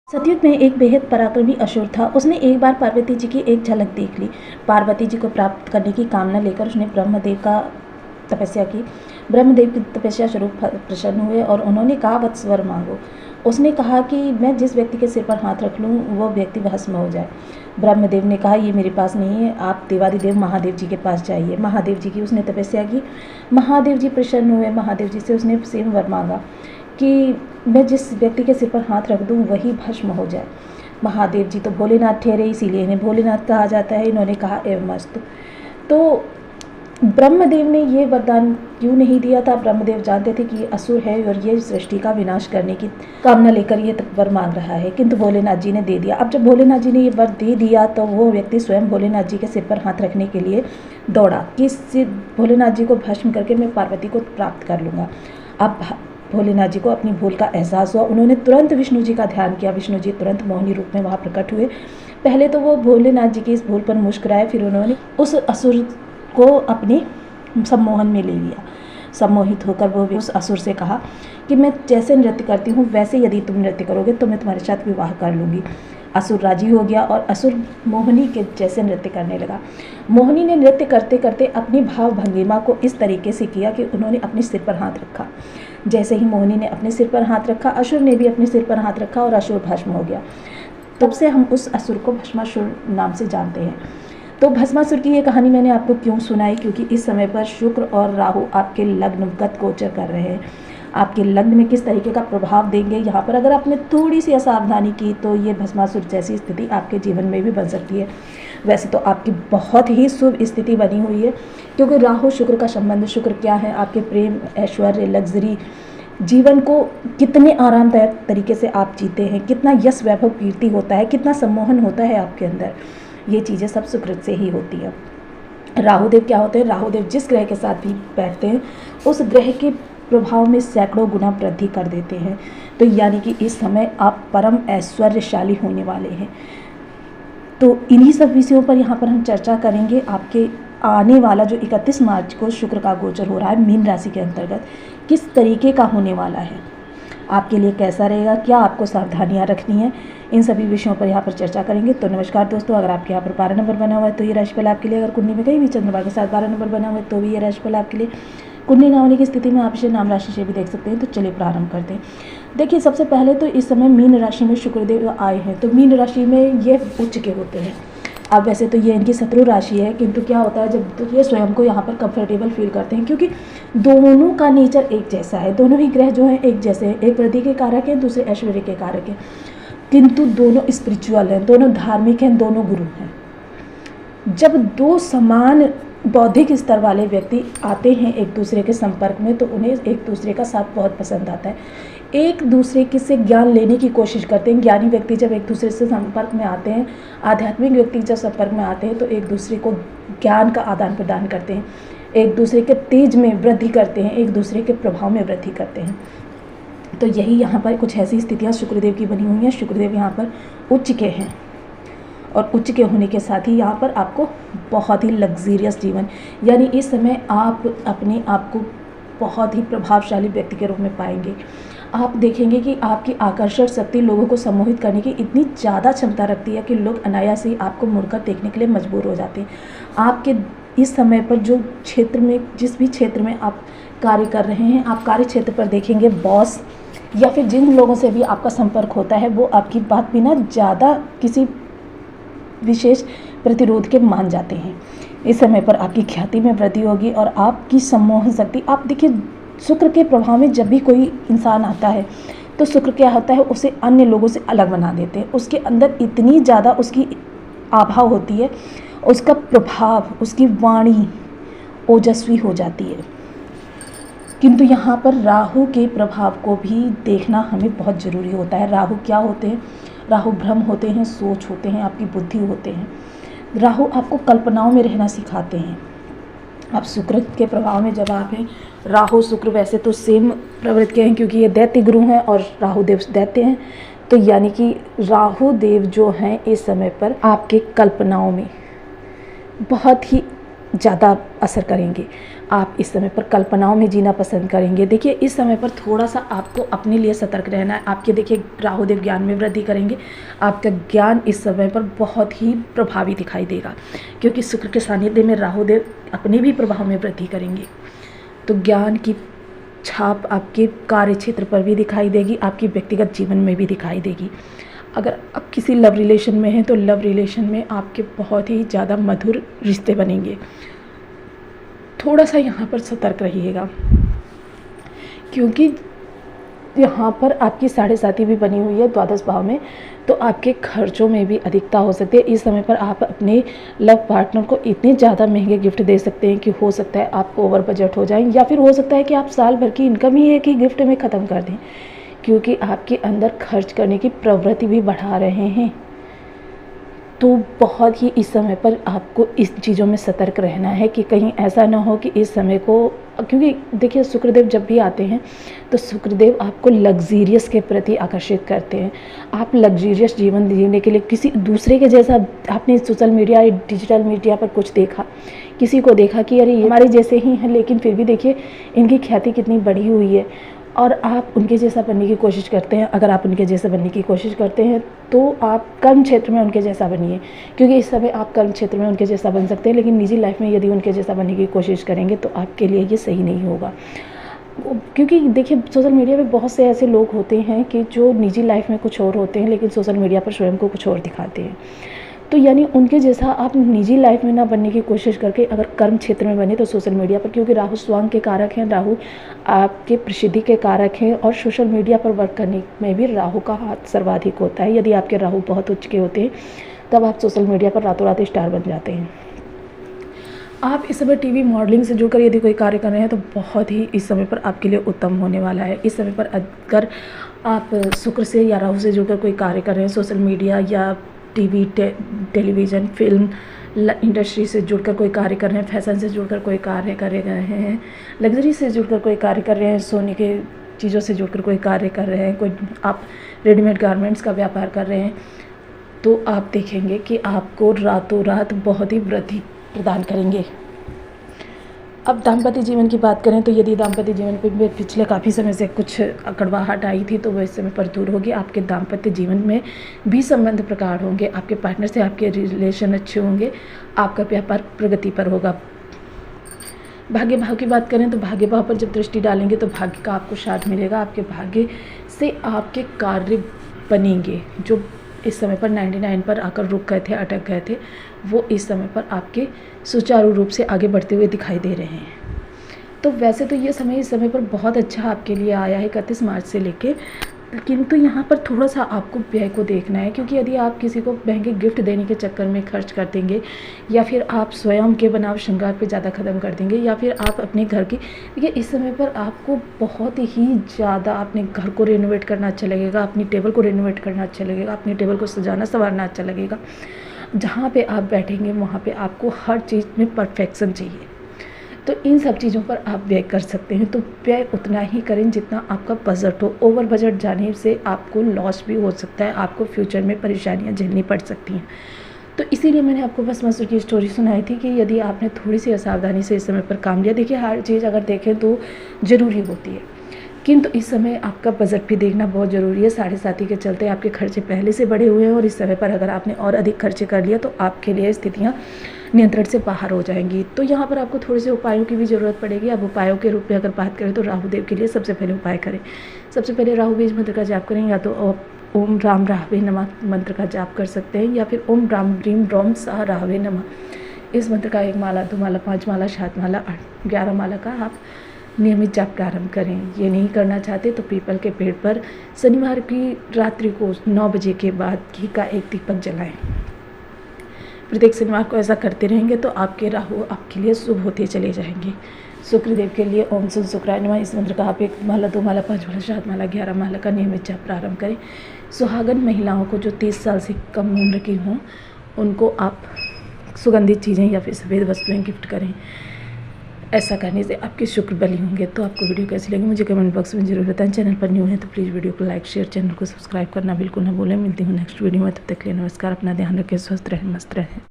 सतयुग में एक बेहद पराक्रमी असुर था। उसने एक बार पार्वती जी की एक झलक देख ली। पार्वती जी को प्राप्त करने की कामना लेकर उसने ब्रह्मदेव का तपस्या की। ब्रह्मदेव की तपस्या स्वरूप प्रसन्न हुए और उन्होंने कहा, वत्स वर मांगो। उसने कहा कि मैं जिस व्यक्ति के सिर पर हाथ रख लूँ वो व्यक्ति भस्म हो जाए। ब्रह्मदेव ने कहा, ये मेरे पास नहीं है, आप देवादिदेव महादेव जी के पास जाइए। महादेव जी की उसने तपस्या की। महादेव जी प्रसन्न हुए। महादेव जी से उसने सेम वर मांगा कि मैं जिस व्यक्ति के सिर पर हाथ रख दूं वही भस्म हो जाए। महादेव जी तो भोलेनाथ ठहरे, इसीलिए इन्हें भोलेनाथ कहा जाता है। इन्होंने कहा, एवमस्तु। तो ब्रह्मदेव ने ये वरदान क्यों नहीं दिया था? ब्रह्मदेव जानते थे कि ये असुर है और ये सृष्टि का विनाश करने की कामना लेकर ये वर मांग रहा है, किंतु भोलेनाथ जी ने दे दिया। अब जब भोलेनाथ जी ने ये वर दे दिया तो वो व्यक्ति स्वयं भोलेनाथ जी के सिर पर हाथ रखने के लिए दौड़ा कि भोलेनाथ जी को भस्म करके मैं पार्वती को प्राप्त कर लूँगा। अब भोलेनाथ जी को अपनी भूल का एहसास हुआ। उन्होंने तुरंत विष्णु जी का ध्यान किया। विष्णु जी तुरंत मोहिनी रूप में वहाँ प्रकट हुए। पहले तो वो भोलेनाथ जी की इस भूल पर मुस्कुराए, फिर उन्होंने उस असुर को अपने सम्मोहन में ले लिया। सम्मोहित होकर वो उस असुर से कहा कि मैं जैसे नृत्य करती हूँ वैसे यदि तुम नृत्य करोगे तो मैं तुम्हारे साथ विवाह कर लूँगी। असुर राजी हो गया और असुर मोहिनी के जैसे नृत्य करने लगा। मोहिनी ने नृत्य करते करते अपनी भाव भंगिमा को इस तरीके से किया कि उन्होंने अपने सिर पर हाथ रखा। जैसे ही मोहिनी ने अपने सिर पर हाथ रखा, असुर ने भी अपने सिर पर हाथ रखा और असुर भस्म हो गया। तब से हम उस असुर को भस्मासुर नाम से जानते हैं। तो भस्मासुर की ये कहानी मैंने आपको क्यों सुनाई? क्योंकि इस समय पर शुक्र और राहु आपके लग्नगत गोचर कर रहे हैं। आपके लग्न में किस तरीके का प्रभाव देंगे, यहाँ पर अगर आपने थोड़ी सी असावधानी की तो ये भस्मासुर जैसी स्थिति आपके जीवन में भी बन सकती है। वैसे तो आपकी बहुत ही शुभ स्थिति बनी हुई है, क्योंकि राहु शुक्र का संबंध। शुक्र क्या है? आपके प्रेम, ऐश्वर्य, लग्जरी, जीवन को कितने आरामदायक तरीके से आप जीते हैं, कितना यश वैभव कीर्ति होता है, कितना सम्मोहन होता है आपके अंदर, ये चीज़ें सब शुक्र से ही होती है। राहुदेव क्या होते हैं? राहुदेव जिस ग्रह के साथ भी बैठते हैं उस ग्रह के प्रभाव में सैकड़ों गुना वृद्धि कर देते हैं। तो यानी कि इस समय आप परम ऐश्वर्यशाली होने वाले हैं। तो इन्हीं सब विषयों पर यहाँ पर हम चर्चा करेंगे। आपके आने वाला जो 31 मार्च को शुक्र का गोचर हो रहा है मीन राशि के अंतर्गत, किस तरीके का होने वाला है, आपके लिए कैसा रहेगा, क्या आपको सावधानियां रखनी है, इन सभी विषयों पर यहाँ पर चर्चा करेंगे। तो नमस्कार दोस्तों, अगर आपके यहाँ पर 12 नंबर बना हुआ है तो ये राशिफल आपके लिए। अगर कुंडली में कहीं भी चंद्रमा के साथ 12 नंबर बना हुआ है तो भी ये राशिफल आपके लिए। कुंडली ना होने की स्थिति में आप इसे नाम राशि से भी देख सकते हैं। तो चलिए प्रारंभ करते हैं। देखिए, सबसे पहले तो इस समय मीन राशि में शुक्रदेव आए हैं, तो मीन राशि में ये उच्च के होते हैं। अब वैसे तो ये इनकी शत्रु राशि है, किंतु क्या होता है जब तो ये स्वयं को यहाँ पर कंफर्टेबल फील करते हैं, क्योंकि दोनों का नेचर एक जैसा है। दोनों ही ग्रह जो हैं एक जैसे हैं, एक वृद्धि के कारक हैं, दूसरे ऐश्वर्य के कारक हैं, किंतु दोनों स्पिरिचुअल हैं, दोनों धार्मिक हैं, दोनों गुरु हैं। जब दो समान बौद्धिक स्तर वाले व्यक्ति आते हैं एक दूसरे के संपर्क में तो उन्हें एक दूसरे का साथ बहुत पसंद आता है। एक दूसरे के से ज्ञान लेने की कोशिश करते हैं। ज्ञानी व्यक्ति जब एक दूसरे से संपर्क में आते हैं, आध्यात्मिक व्यक्ति जब संपर्क में आते हैं तो एक दूसरे को ज्ञान का आदान प्रदान करते हैं, एक दूसरे के तेज में वृद्धि करते हैं, एक दूसरे के प्रभाव में वृद्धि करते हैं। तो यही यहाँ पर कुछ ऐसी स्थितियाँ शुक्रदेव की बनी हुई हैं। शुक्रदेव यहाँ पर उच्च के हैं और उच्च के होने के साथ ही यहाँ पर आपको बहुत ही लग्जीरियस जीवन, यानी इस समय आप अपने आप को बहुत ही प्रभावशाली व्यक्ति के रूप में पाएंगे। आप देखेंगे कि आपकी आकर्षण शक्ति लोगों को सम्मोहित करने की इतनी ज़्यादा क्षमता रखती है कि लोग अनायास ही आपको मुड़कर देखने के लिए मजबूर हो जाते हैं। आपके इस समय पर जो क्षेत्र में, जिस भी क्षेत्र में आप कार्य कर रहे हैं, आप कार्य क्षेत्र पर देखेंगे बॉस या फिर जिन लोगों से भी आपका संपर्क होता है वो आपकी बात बिना ज़्यादा किसी विशेष प्रतिरोध के मान जाते हैं। इस समय पर आपकी ख्याति में वृद्धि होगी और आपकी सम्मोहन शक्ति, आप देखिए शुक्र के प्रभाव में जब भी कोई इंसान आता है तो शुक्र क्या होता है, उसे अन्य लोगों से अलग बना देते हैं। उसके अंदर इतनी ज़्यादा उसकी आभा होती है, उसका प्रभाव, उसकी वाणी ओजस्वी हो जाती है। किंतु यहाँ पर राहु के प्रभाव को भी देखना हमें बहुत ज़रूरी होता है। राहु क्या होते हैं? राहु भ्रम होते हैं, सोच होते हैं, आपकी बुद्धि होते हैं। राहु आपको कल्पनाओं में रहना सिखाते हैं। अब शुक्र के प्रभाव में जब आप हैं, राहु शुक्र वैसे तो सेम प्रवृत्ति के हैं क्योंकि ये दैत्य गुरु हैं और राहु देव दैत्य हैं। तो यानी कि राहु देव जो हैं इस समय पर आपके कल्पनाओं में बहुत ही ज़्यादा असर करेंगे। आप इस समय पर कल्पनाओं में जीना पसंद करेंगे। देखिए इस समय पर थोड़ा सा आपको अपने लिए सतर्क रहना है। आपके देखिए राहु देव ज्ञान में वृद्धि करेंगे। आपका ज्ञान इस समय पर बहुत ही प्रभावी दिखाई देगा, क्योंकि शुक्र के सानिध्य में राहु देव अपने भी प्रभाव में वृद्धि करेंगे। तो ज्ञान की छाप आपके कार्य क्षेत्र पर भी दिखाई देगी, आपकी व्यक्तिगत जीवन में भी दिखाई देगी। अगर आप किसी लव रिलेशन में हैं तो लव रिलेशन में आपके बहुत ही ज़्यादा मधुर रिश्ते बनेंगे। थोड़ा सा यहाँ पर सतर्क रहिएगा, क्योंकि यहाँ पर आपकी 7.5 भी बनी हुई है द्वादश भाव में, तो आपके खर्चों में भी अधिकता हो सकती है। इस समय पर आप अपने लव पार्टनर को इतने ज़्यादा महंगे गिफ्ट दे सकते हैं कि हो सकता है आप ओवर बजट हो जाएं, या फिर हो सकता है कि आप साल भर की इनकम ही एक ही गिफ्ट में ख़त्म कर दें, क्योंकि आपके अंदर खर्च करने की प्रवृत्ति भी बढ़ा रहे हैं। तो बहुत ही इस समय पर आपको इस चीज़ों में सतर्क रहना है कि कहीं ऐसा ना हो कि इस समय को, क्योंकि देखिए शुक्रदेव जब भी आते हैं तो शुक्रदेव आपको लग्जीरियस के प्रति आकर्षित करते हैं। आप लग्जीरियस जीवन जीने के लिए किसी दूसरे के जैसा, आपने सोशल मीडिया या डिजिटल मीडिया पर कुछ देखा, किसी को देखा कि अरे ये हमारे जैसे ही हैं, लेकिन फिर भी देखिए इनकी ख्याति कितनी बढ़ी हुई है, और आप उनके जैसा बनने की कोशिश करते हैं। अगर आप उनके जैसा बनने की कोशिश करते हैं तो आप कर्म क्षेत्र में उनके जैसा बनिए, क्योंकि इस समय आप कर्म क्षेत्र में उनके जैसा बन सकते हैं, लेकिन निजी लाइफ में यदि उनके जैसा बनने की कोशिश करेंगे तो आपके लिए ये सही नहीं होगा। क्योंकि देखिए सोशल मीडिया पे बहुत से ऐसे लोग होते हैं कि जो निजी लाइफ में कुछ और होते हैं, लेकिन सोशल मीडिया पर स्वयं को कुछ और दिखाते हैं। तो यानी उनके जैसा आप निजी लाइफ में ना बनने की कोशिश करके अगर कर्म क्षेत्र में बने तो सोशल मीडिया पर, क्योंकि राहु स्वांग के कारक हैं, राहु आपके प्रसिद्धि के कारक हैं, और सोशल मीडिया पर वर्क करने में भी राहु का हाथ सर्वाधिक होता है। यदि आपके राहु बहुत उच्च के होते हैं तब आप सोशल मीडिया पर रातों रात स्टार बन जाते हैं। आप इस समय टीवी मॉडलिंग से जुड़कर यदि कोई कार्य कर रहे हैं तो बहुत ही इस समय पर आपके लिए उत्तम होने वाला है। इस समय पर अगर आप शुक्र से या राहु से जुड़कर कोई कार्य कर रहे हैं, सोशल मीडिया या टीवी, टेलीविज़न, फिल्म इंडस्ट्री से जुड़कर कोई कार्य कर रहे हैं, फैशन से जुड़कर कोई कार्य कर रहे हैं, लग्जरी से जुड़कर कोई कार्य कर रहे हैं, सोने के चीज़ों से जुड़कर कोई कार्य कर रहे हैं, कोई आप रेडीमेड गारमेंट्स का व्यापार कर रहे हैं, तो आप देखेंगे कि आपको रातों रात बहुत ही वृद्धि प्रदान करेंगे। अब दाम्पत्य जीवन की बात करें तो यदि दाम्पत्य जीवन पे पिछले काफ़ी समय से कुछ कड़वाहट आई थी तो वह इस समय पर दूर होगी। आपके दाम्पत्य जीवन में भी संबंध प्रगाढ़ होंगे, आपके पार्टनर से आपके रिलेशन अच्छे होंगे, आपका व्यापार प्रगति पर होगा। भाग्य भाव की बात करें तो भाग्य भाव पर जब दृष्टि डालेंगे तो भाग्य का आपको साथ मिलेगा। आपके भाग्य से आपके कार्य बनेंगे जो इस समय पर 99 पर आकर रुक गए थे, अटक गए थे, वो इस समय पर आपके सुचारू रूप से आगे बढ़ते हुए दिखाई दे रहे हैं। तो वैसे तो ये समय इस समय पर बहुत अच्छा आपके लिए आया है 31 मार्च से लेके, किंतु यहाँ पर थोड़ा सा आपको व्यय को देखना है, क्योंकि यदि आप किसी को महंगे गिफ्ट देने के चक्कर में खर्च कर देंगे, या फिर आप स्वयं के बनाव श्रृंगार पे ज़्यादा ख़त्म कर देंगे, या फिर आप अपने घर की, देखिए इस समय पर आपको बहुत ही ज़्यादा अपने घर को रेनोवेट करना अच्छा लगेगा, अपनी टेबल को रेनोवेट करना अच्छा लगेगा, अपनी टेबल को सजाना संवारना अच्छा लगेगा। जहाँ पे आप बैठेंगे वहाँ पे आपको हर चीज़ में परफेक्शन चाहिए, तो इन सब चीज़ों पर आप व्यय कर सकते हैं। तो व्यय उतना ही करें जितना आपका बजट हो। ओवर बजट जाने से आपको लॉस भी हो सकता है, आपको फ्यूचर में परेशानियां झेलनी पड़ सकती हैं। तो इसीलिए मैंने आपको भस्मासुर की स्टोरी सुनाई थी कि यदि आपने थोड़ी सी असावधानी से इस समय पर काम लिया, देखिए हर चीज़ अगर देखें तो ज़रूरी होती है, किंतु इस समय आपका बजट भी देखना बहुत ज़रूरी है। 7.5 के चलते आपके खर्चे पहले से बढ़े हुए हैं, और इस समय पर अगर आपने और अधिक खर्चे कर लिया तो आपके लिए स्थितियाँ नियंत्रण से बाहर हो जाएंगी। तो यहाँ पर आपको थोड़े से उपायों की भी ज़रूरत पड़ेगी। अब उपायों के रूप में अगर बात करें तो राहु देव के लिए सबसे पहले उपाय करें। सबसे पहले राहु बीज मंत्र का जाप करें, या तो ओम राम राहवे नमः मंत्र का जाप कर सकते हैं, या फिर ओम राम ह्रीम रोम सा राहवे नमः, इस मंत्र का 1 माला, 2 माला, 5 माला, 7 माला, 11 माला का आप नियमित जाप प्रारंभ करें। ये नहीं करना चाहते तो पीपल के पेड़ पर शनिवार की रात्रि को 9 बजे के बाद घी का एक दीपक जलाएं। प्रत्येक शनिवार को ऐसा करते रहेंगे तो आपके राहु आपके लिए शुभ होते चले जाएंगे। शुक्रदेव के लिए ओम सन शुक्राय नमः, इस मंत्र का आप 1 माला, 2 माला, 5 माला, 7 माला, 11 माला का नियमित जाप प्रारंभ करें। सुहागन महिलाओं को जो 30 साल से कम उम्र की हों उनको आप सुगंधित चीज़ें या फिर सफ़ेद वस्तुएं गिफ्ट करें। ऐसा करने से आपके शुक्र बली होंगे। तो आपको वीडियो कैसी लगी मुझे कमेंट बॉक्स में जरूर बताएं। चैनल पर न्यू है तो प्लीज़ वीडियो को लाइक, शेयर, चैनल को सब्सक्राइब करना बिल्कुल ना भूलें। मिलती हूँ नेक्स्ट वीडियो में, तब तक के लिए नमस्कार। अपना ध्यान रखें, स्वस्थ रहें, मस्त रहें।